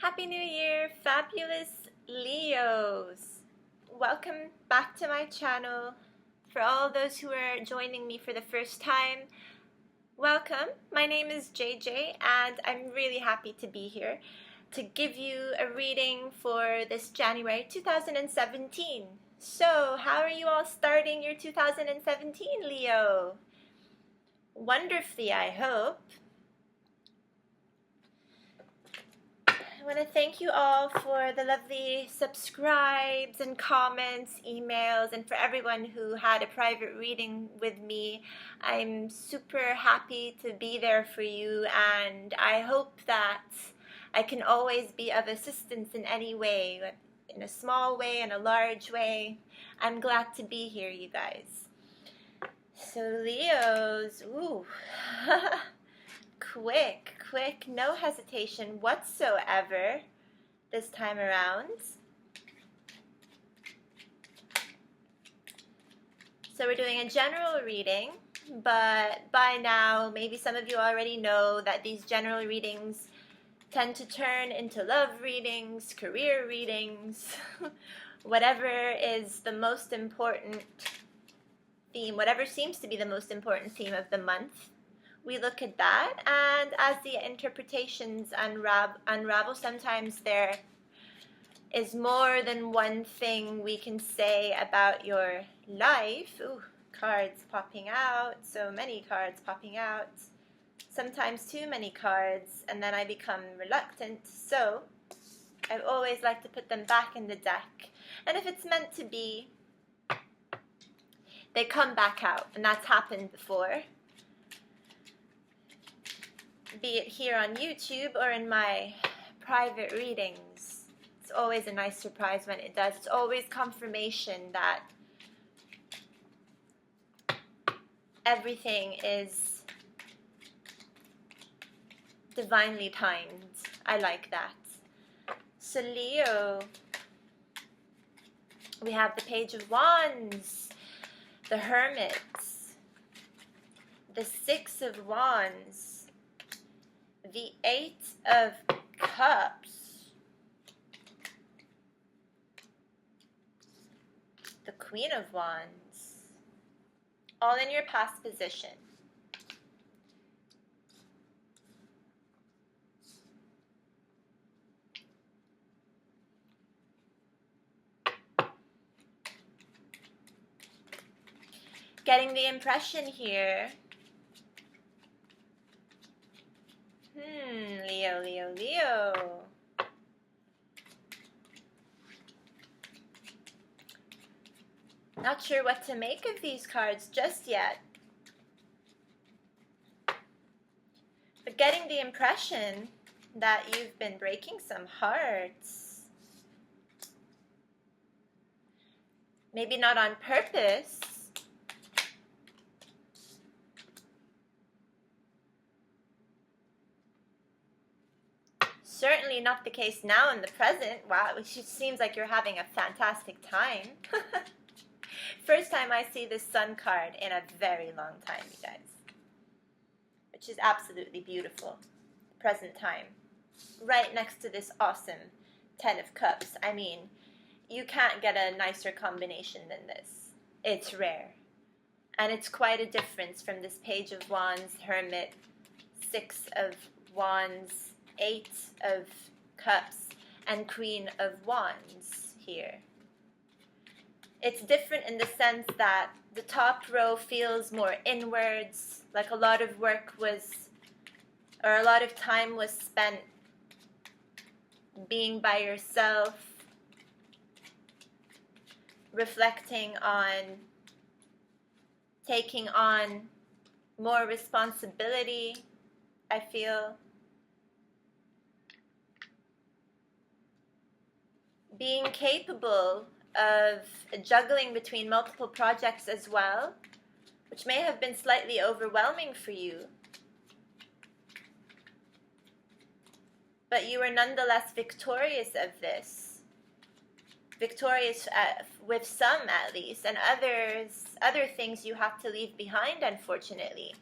Happy New Year, fabulous Leos! Welcome back to my channel. For all those who are joining me for the first time, welcome. My name is JJ and I'm really happy to be here to give you a reading for this January 2017. So, how are you all starting your 2017, Leo? Wonderfully, I hope. I want to thank you all for the lovely subscribes and comments, emails, and for everyone who had a private reading with me. I'm super happy to be there for you, and I hope that I can always be of assistance in any way, in a small way, in a large way. I'm glad to be here, you guys. So Leos, ooh. Quick, no hesitation whatsoever this time around. So we're doing a general reading, but by now, maybe some of you already know that these general readings tend to turn into love readings, career readings, whatever is the most important theme, whatever seems to be the most important theme of the month. We look at that, and as the interpretations unravel, sometimes there is more than one thing we can say about your life. Ooh, cards popping out, so many cards popping out. Sometimes too many cards, and then I become reluctant, so I always like to put them back in the deck. And if it's meant to be, they come back out, and that's happened before. Be it here on YouTube or in my private readings. It's always a nice surprise when it does. It's always confirmation that everything is divinely timed. I like that. So Leo, we have the Page of Wands, the Hermit, the Six of Wands, the Eight of Cups, the Queen of Wands, all in your past position. Getting the impression here, Leo. Not sure what to make of these cards just yet. But getting the impression that you've been breaking some hearts. Maybe not on purpose. Certainly not the case now in the present. Wow, it seems like you're having a fantastic time. First time I see this Sun card in a very long time, you guys. Which is absolutely beautiful. Present time. Right next to this awesome Ten of Cups. I mean, you can't get a nicer combination than this. It's rare. And it's quite a difference from this Page of Wands, Hermit, Six of Wands, Eight of Cups, and Queen of Wands here. It's different in the sense that the top row feels more inwards, like a lot of work was, or a lot of time was spent being by yourself, reflecting on, taking on more responsibility, I feel. Being capable of juggling between multiple projects as well, which may have been slightly overwhelming for you. But you were nonetheless victorious of this. Victorious with some at least, and other things you have to leave behind, unfortunately.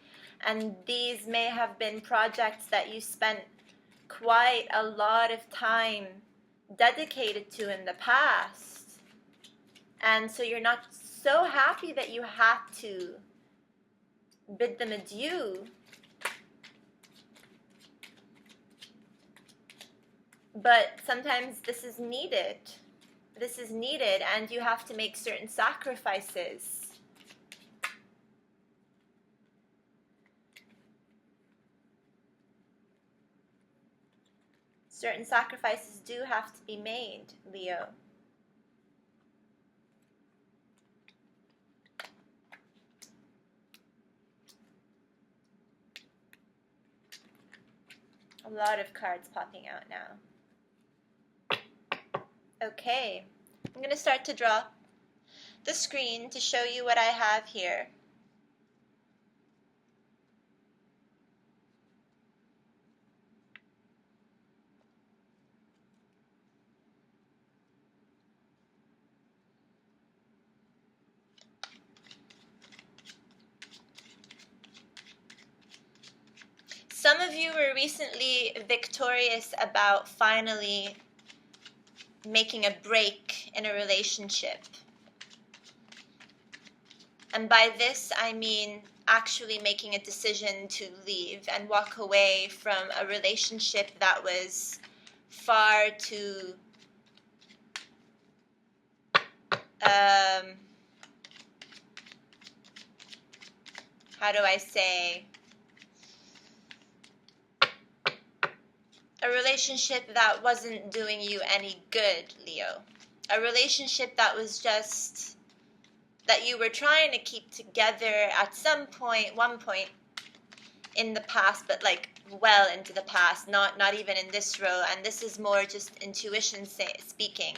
And these may have been projects that you spent quite a lot of time dedicated to in the past. And so you're not so happy that you have to bid them adieu. But sometimes this is needed. This is needed, and you have to make certain sacrifices. Certain sacrifices do have to be made, Leo. A lot of cards popping out now. Okay, I'm going to start to draw the screen to show you what I have here. Some of you were recently victorious about finally making a break in a relationship. And by this, I mean actually making a decision to leave and walk away from a relationship that was far too how do I say, a relationship that wasn't doing you any good, Leo. A relationship that was just, that you were trying to keep together at some point, one point in the past, but like well into the past, not even in this row. And this is more just intuition speaking,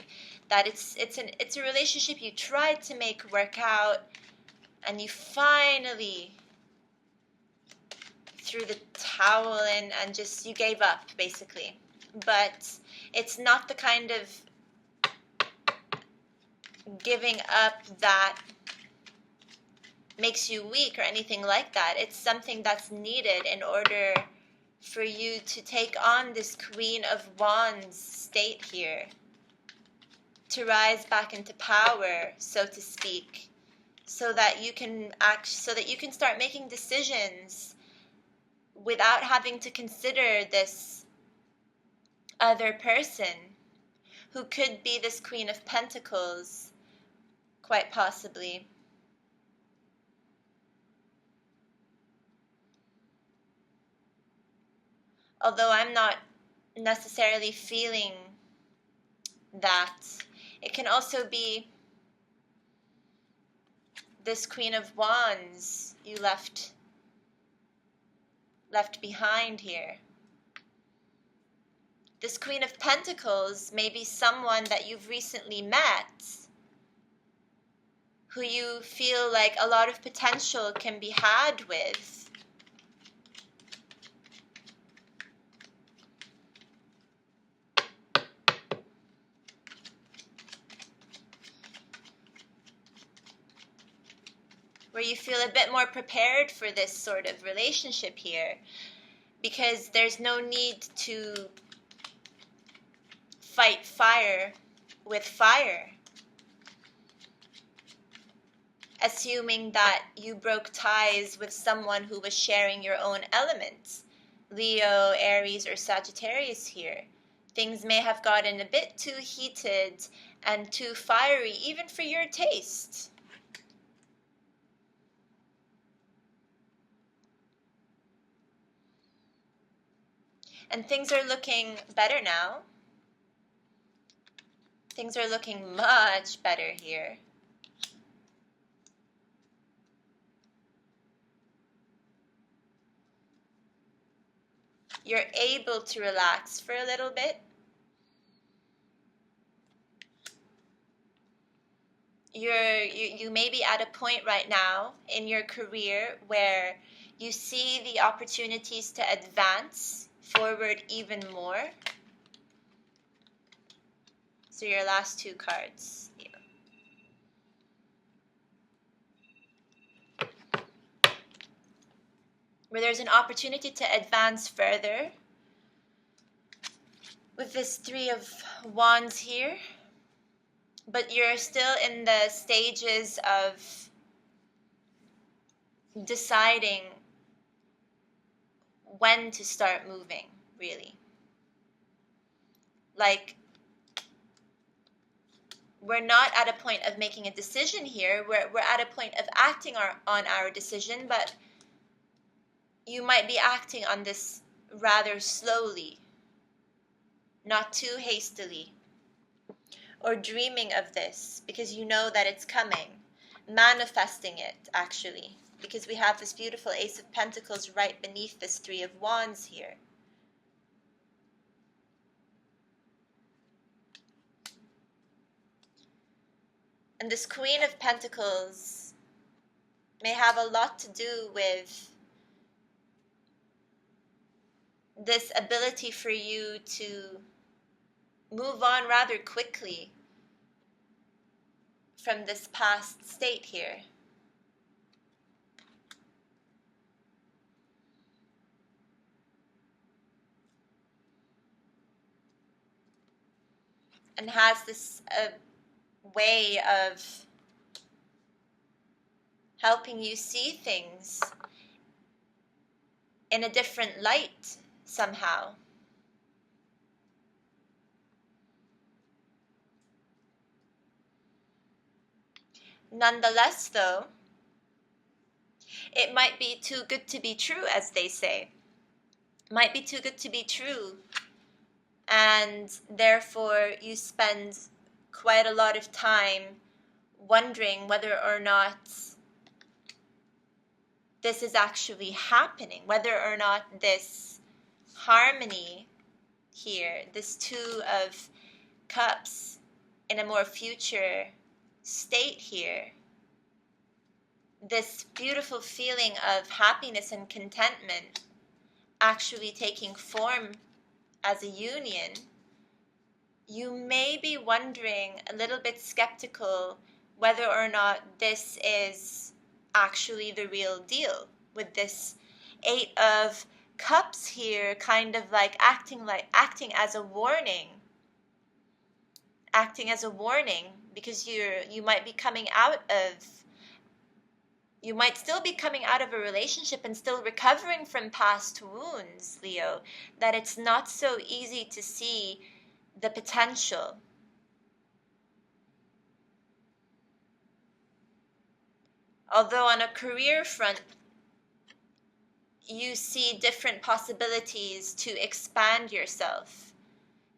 that it's a relationship you tried to make work out, and you finally threw the towel in and just, you gave up basically. But it's not the kind of giving up that makes you weak or anything like that. It's something that's needed in order for you to take on this Queen of Wands state here, to rise back into power, so to speak, so that you can start making decisions without having to consider this other person who could be this Queen of Pentacles, quite possibly. Although I'm not necessarily feeling that. It can also be this Queen of Wands you left behind here. This Queen of Pentacles may be someone that you've recently met, who you feel like a lot of potential can be had with. Where you feel a bit more prepared for this sort of relationship here, because there's no need to fight fire with fire, assuming that you broke ties with someone who was sharing your own elements. Leo, Aries, or Sagittarius here. Things may have gotten a bit too heated and too fiery, even for your taste. And things are looking better now. Things are looking much better here. You're able to relax for a little bit. You may be at a point right now in your career where you see the opportunities to advance forward even more. So your last two cards here. Where there's an opportunity to advance further, with this Three of Wands here, but you're still in the stages of deciding when to start moving, really. Like, we're not at a point of making a decision here. We're at a point of acting on our decision, but you might be acting on this rather slowly, not too hastily, or dreaming of this because you know that it's coming, manifesting it, actually, because we have this beautiful Ace of Pentacles right beneath this Three of Wands here. And this Queen of Pentacles may have a lot to do with this ability for you to move on rather quickly from this past state here. And has this way of helping you see things in a different light somehow. Nonetheless, though, it might be too good to be true, as they say. Might be too good to be true, and therefore you spend quite a lot of time wondering whether or not this is actually happening, whether or not this harmony here, this Two of Cups in a more future state here, this beautiful feeling of happiness and contentment actually taking form as a union, you may be wondering, a little bit skeptical, whether or not this is actually the real deal, with this Eight of Cups here kind of like acting as a warning. Acting as a warning, because you might be coming out of, you might still be coming out of a relationship and still recovering from past wounds, Leo, that it's not so easy to see the potential. Although on a career front, you see different possibilities to expand yourself,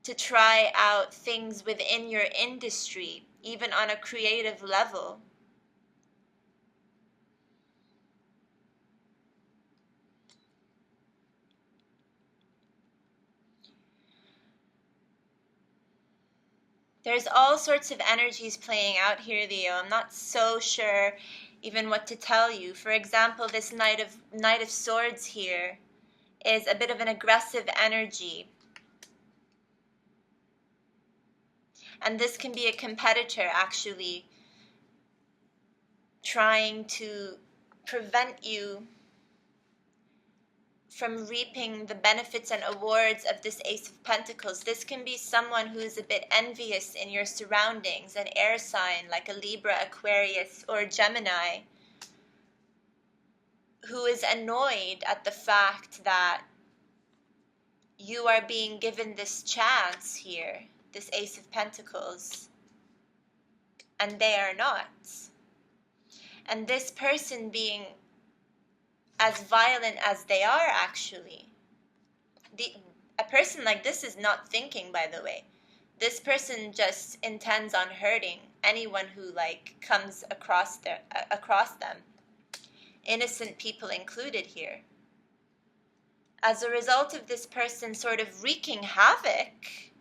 to try out things within your industry, even on a creative level. There's all sorts of energies playing out here, Leo. I'm not so sure even what to tell you. For example, this Knight of Swords here is a bit of an aggressive energy. And this can be a competitor, actually, trying to prevent you from reaping the benefits and awards of this Ace of Pentacles. This can be someone who is a bit envious in your surroundings, an air sign like a Libra, Aquarius, or Gemini, who is annoyed at the fact that you are being given this chance here, this Ace of Pentacles, and they are not. And this person being as violent as they are, actually. A person like this is not thinking, by the way. This person just intends on hurting anyone who comes across them. Innocent people included here. As a result of this person sort of wreaking havoc,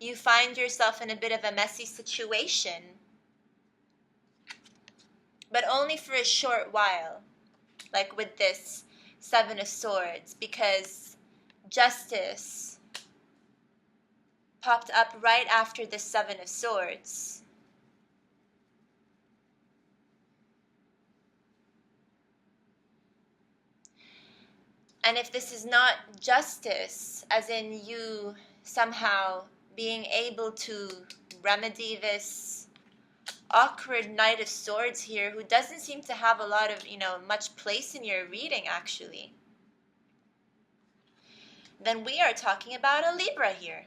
you find yourself in a bit of a messy situation, but only for a short while, like with this Seven of Swords, because justice popped up right after the Seven of Swords. And if this is not justice, as in you somehow being able to remedy this awkward Knight of Swords here, who doesn't seem to have a lot of, much place in your reading actually, then we are talking about a Libra here.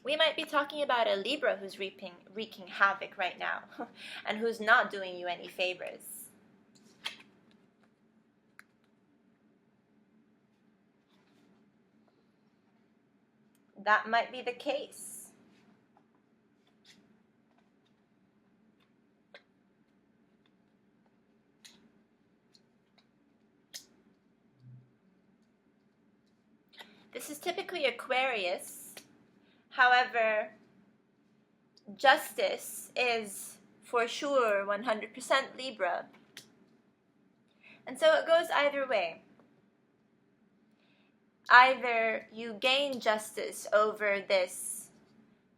We might be talking about a Libra who's wreaking havoc right now and who's not doing you any favors. That might be the case. This is typically Aquarius. However, justice is for sure 100% Libra. And so it goes either way. Either you gain justice over this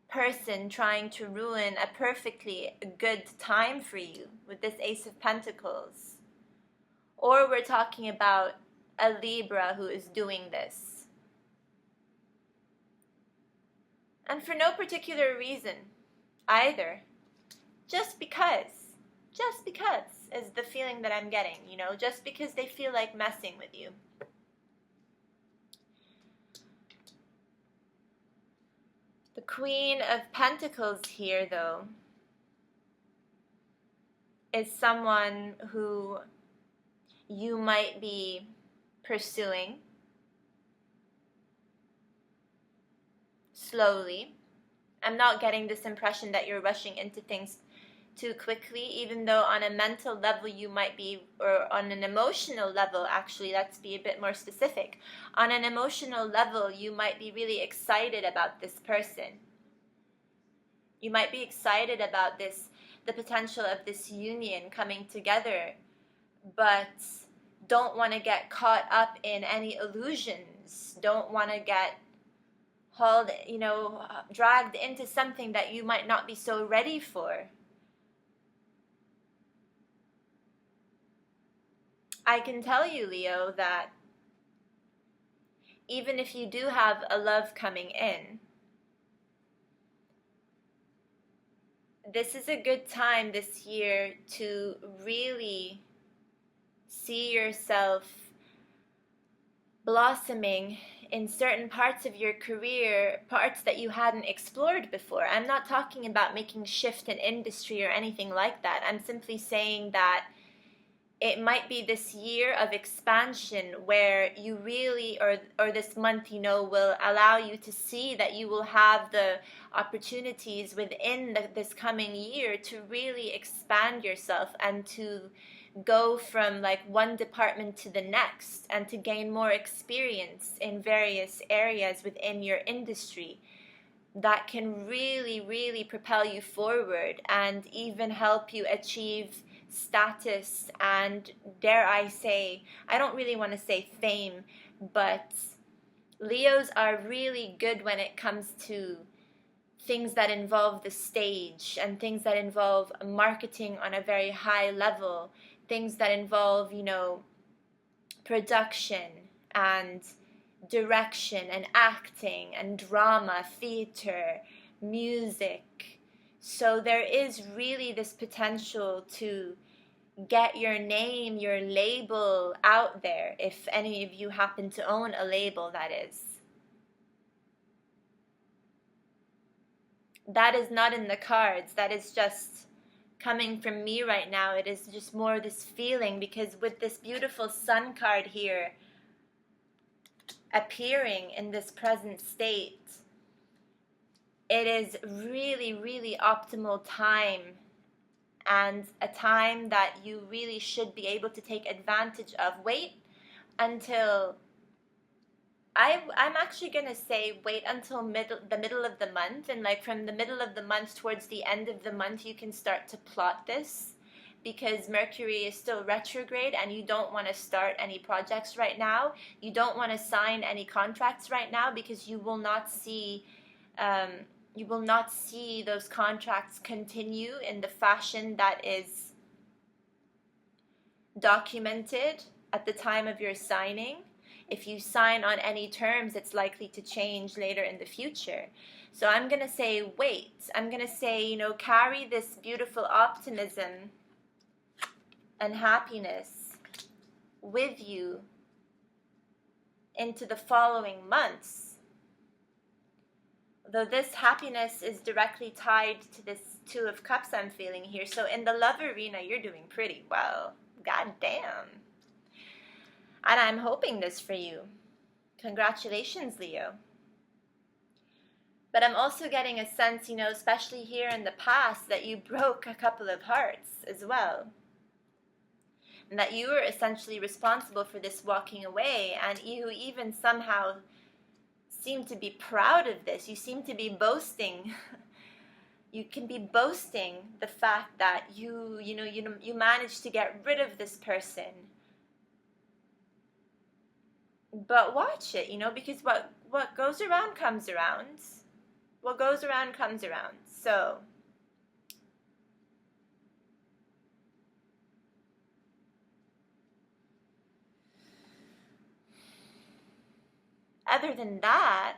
person trying to ruin a perfectly good time for you with this Ace of Pentacles, or we're talking about a Libra who is doing this. And for no particular reason either. Just because is the feeling that I'm getting, just because they feel like messing with you. The Queen of Pentacles here, though, is someone who you might be pursuing slowly. I'm not getting this impression that you're rushing into things too quickly, even though on a mental level you might be, or on an emotional level, actually, let's be a bit more specific. On an emotional level, you might be really excited about this person. You might be excited about the potential of this union coming together, but don't want to get caught up in any illusions, don't want to get hauled, dragged into something that you might not be so ready for. I can tell you, Leo, that even if you do have a love coming in, this is a good time this year to really see yourself blossoming in certain parts of your career, parts that you hadn't explored before. I'm not talking about making a shift in industry or anything like that. I'm simply saying that it might be this year of expansion where you really, or this month, will allow you to see that you will have the opportunities within this coming year to really expand yourself and to go from like one department to the next and to gain more experience in various areas within your industry that can really, really propel you forward and even help you achieve status and, dare I say, I don't really want to say fame, but Leos are really good when it comes to things that involve the stage and things that involve marketing on a very high level, things that involve, production and direction and acting and drama, theater, music. So there is really this potential to get your name, your label out there, if any of you happen to own a label, that is. That is not in the cards. That is just coming from me right now. It is just more this feeling, because with this beautiful Sun card here appearing in this present state, it is really, really optimal time, and a time that you really should be able to take advantage of. Wait until, I'm actually going to say wait until the middle of the month, and like from the middle of the month towards the end of the month you can start to plot this, because Mercury is still retrograde and you don't want to start any projects right now. You don't want to sign any contracts right now, because you will not see those contracts continue in the fashion that is documented at the time of your signing. If you sign on any terms, it's likely to change later in the future. So I'm going to say wait. I'm going to say, carry this beautiful optimism and happiness with you into the following months. Though this happiness is directly tied to this Two of Cups I'm feeling here. So in the love arena, you're doing pretty well. God damn. And I'm hoping this for you. Congratulations, Leo. But I'm also getting a sense, especially here in the past, that you broke a couple of hearts as well. And that you were essentially responsible for this walking away, and you even somehow seem to be proud of this. You seem to be boasting. You can be boasting the fact that you managed to get rid of this person. But watch it, because what goes around comes around. What goes around comes around. So other than that,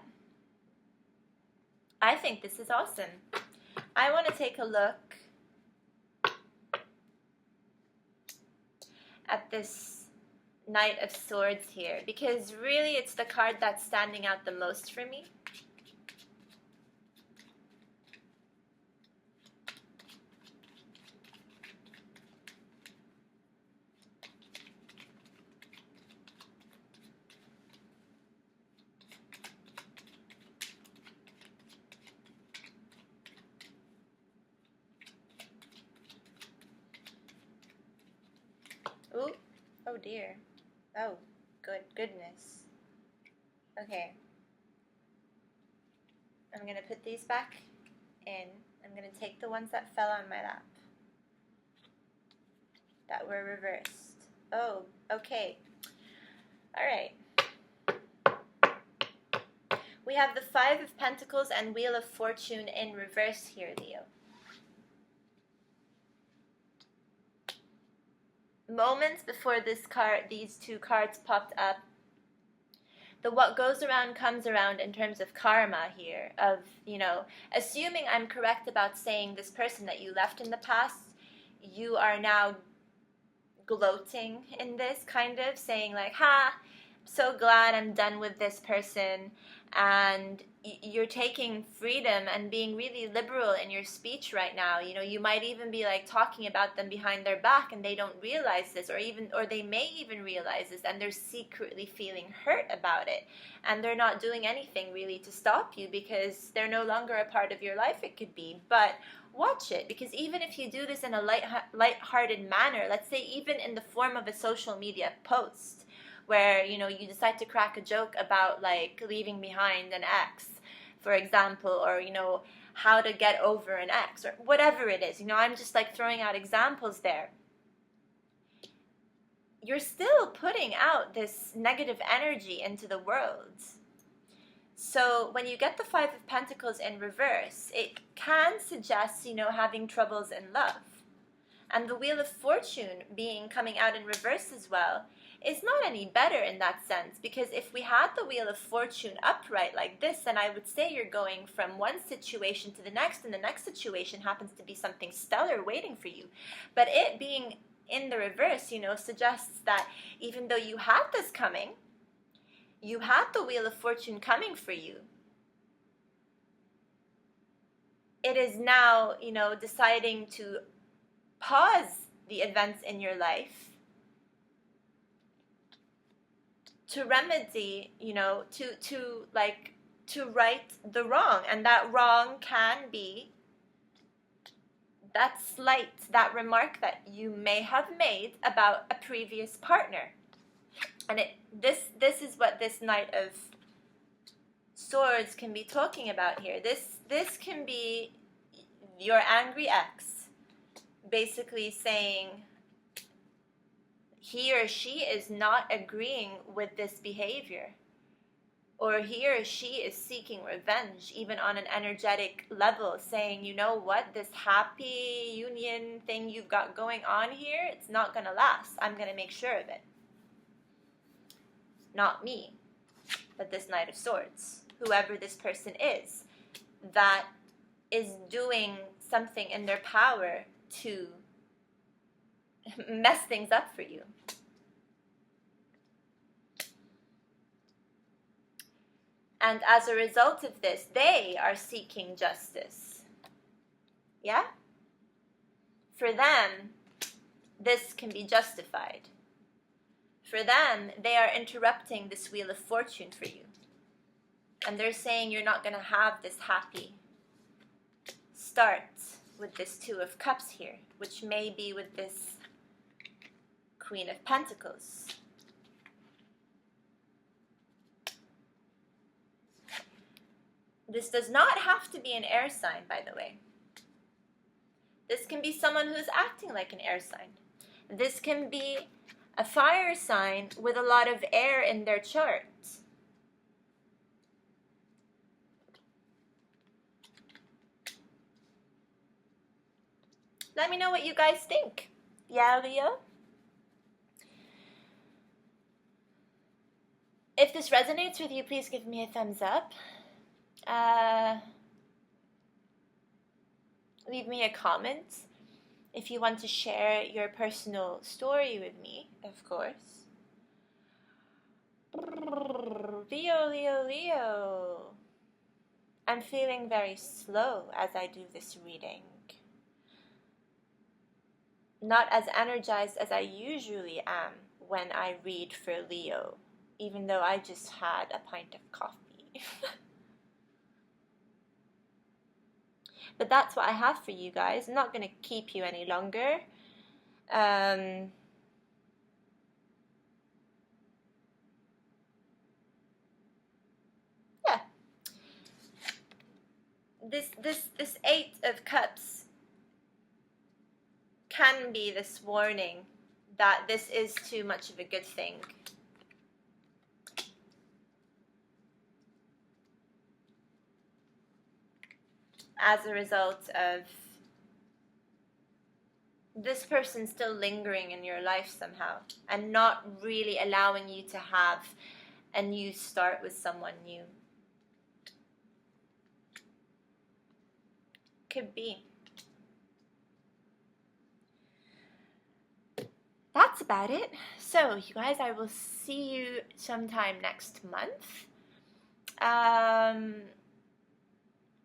I think this is awesome. I want to take a look at this Knight of Swords here, because really it's the card that's standing out the most for me. Ooh, oh dear. Oh, goodness. Okay. I'm going to put these back in. I'm going to take the ones that fell on my lap, that were reversed. Oh, okay. All right. We have the Five of Pentacles and Wheel of Fortune in reverse here, Leo. Moments before these two cards popped up, the what goes around comes around in terms of karma here, of, assuming I'm correct about saying this person that you left in the past, you are now gloating in this, kind of saying like, I'm so glad I'm done with this person. And you're taking freedom and being really liberal in your speech right now. You might even be like talking about them behind their back, and they don't realize this, or they may even realize this, and they're secretly feeling hurt about it, and they're not doing anything really to stop you because they're no longer a part of your life. It could be, but watch it, because even if you do this in a light-hearted manner, let's say even in the form of a social media post, where, you decide to crack a joke about, like, leaving behind an ex, for example, or, how to get over an ex, or whatever it is. I'm just, like, throwing out examples there. You're still putting out this negative energy into the world. So when you get the Five of Pentacles in reverse, it can suggest, having troubles in love. And the Wheel of Fortune coming out in reverse as well is not any better in that sense, because if we had the Wheel of Fortune upright like this, then I would say you're going from one situation to the next, and the next situation happens to be something stellar waiting for you. But it being in the reverse, suggests that even though you had this coming, you had the Wheel of Fortune coming for you, it is now, deciding to pause the events in your life to remedy, to right the wrong. And that wrong can be that slight, that remark that you may have made about a previous partner. And this is what this Knight of Swords can be talking about here. This can be your angry ex basically saying he or she is not agreeing with this behavior. or he or she is seeking revenge, even on an energetic level, saying, you know what, this happy union thing you've got going on here, it's not going to last. I'm going to make sure of it. Not me, but this Knight of Swords, whoever this person is, that is doing something in their power to mess things up for you. And as a result of this, they are seeking justice. Yeah? For them, this can be justified. For them, they are interrupting this Wheel of Fortune for you. And they're saying you're not going to have this happy start with this Two of Cups here, which may be with this Queen of Pentacles. This does not have to be an air sign, by the way. This can be someone who's acting like an air sign. This can be a fire sign with a lot of air in their chart. Let me know what you guys think. Yeah, Leo? If this resonates with you, please give me a thumbs up. Leave me a comment if you want to share your personal story with me, of course. Leo, Leo, Leo. I'm feeling very slow as I do this reading. Not as energized as I usually am when I read for Leo, even though I just had a pint of coffee. But that's what I have for you guys. I'm not going to keep you any longer. Yeah. This Eight of Cups can be this warning that this is too much of a good thing. As a result of this person still lingering in your life somehow and not really allowing you to have a new start with someone new. Could be. That's about it. So, you guys, I will see you sometime next month.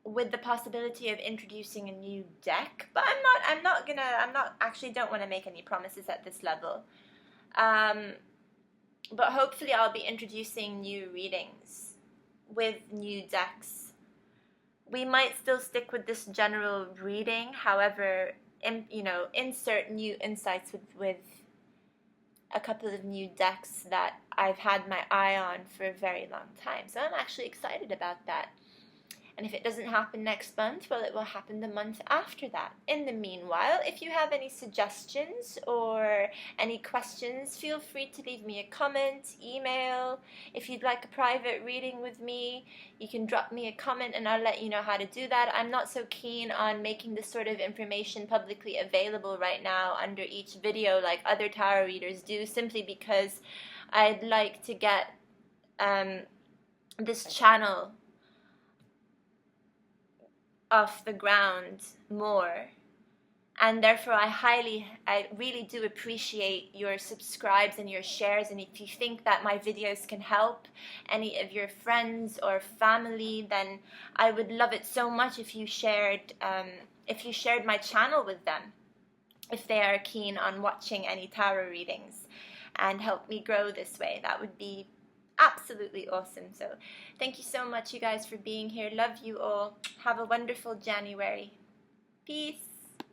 With the possibility of introducing a new deck, but I'm not actually don't want to make any promises at this level. But hopefully I'll be introducing new readings with new decks. We might still stick with this general reading, however, insert new insights with a couple of new decks that I've had my eye on for a very long time. So I'm actually excited about that. And if it doesn't happen next month, well, it will happen the month after that. In the meanwhile, if you have any suggestions or any questions, feel free to leave me a comment, email. If you'd like a private reading with me, you can drop me a comment and I'll let you know how to do that. I'm not so keen on making this sort of information publicly available right now under each video like other tarot readers do, simply because I'd like to get this channel off the ground more, and therefore I really do appreciate your subscribes and your shares. And if you think that my videos can help any of your friends or family, then I would love it so much if you shared my channel with them, if they are keen on watching any tarot readings and help me grow this way. That would be absolutely awesome. So thank you so much, you guys, for being here. Love you all. Have a wonderful January. Peace.